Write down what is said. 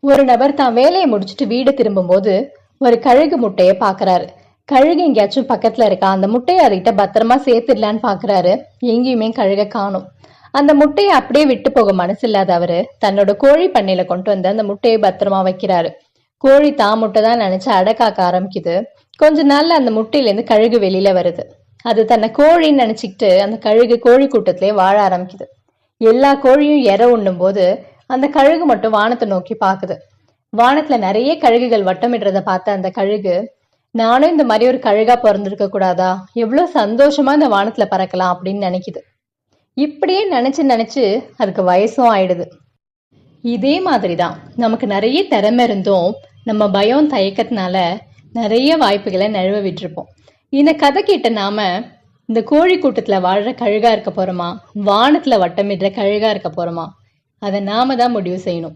ஒரு நபர் தான் வேலையை முடிச்சுட்டு வீடு திரும்பும்போது ஒரு கழுகு முட்டைய பாக்குறாரு. கழுகு எங்கேயாச்சும் பக்கத்துல இருக்கா, அந்த முட்டையை அதுகிட்ட பத்திரமா சேர்த்துடலான்னு பாக்குறாரு. எங்கேயுமே கழுக காணும். அந்த முட்டையை அப்படியே விட்டு போக மனசு இல்லாத அவரு தன்னோட கோழி பண்ணையில கொண்டு வந்து அந்த முட்டையை பத்திரமா வைக்கிறாரு. கோழி தான் முட்டை தான் நினைச்சு அடக்காக்க ஆரம்பிக்குது. கொஞ்ச நாள்ல அந்த முட்டையில இருந்து கழுகு வெளியில வருது. அது தன்னை கோழின்னு நினைச்சுக்கிட்டு அந்த கழுகு கோழி கூட்டத்திலே வாழ ஆரம்பிக்குது. எல்லா கோழியும் இற உண்ணும் போது அந்த கழுகு மட்டும் வானத்தை நோக்கி பாக்குது. வானத்துல நிறைய கழுகுகள் வட்டமிடுறத பார்த்த அந்த கழுகு, நானும் இந்த மாதிரி ஒரு கழுகா பிறந்திருக்க கூடாதா, எவ்வளவு சந்தோஷமா இந்த வானத்துல பறக்கலாம் அப்படின்னு நினைக்குது. இப்படியே நினைச்சு நினைச்சு அதுக்கு வயசும் ஆயிடுது. இதே மாதிரிதான் நமக்கு நிறைய திறமை இருந்தும் நம்ம பயம் தயக்கத்தினால நிறைய வாய்ப்புகளை நழுவ விட்டுருப்போம். இந்த கதை கேட்ட நாம இந்த கோழி கூட்டத்துல வாழ்ற கழுகா இருக்க போறோமா, வானத்துல வட்டமிடுற கழுகா இருக்க போறோமா, அதை நாம தான் முடிவு செய்யணும்.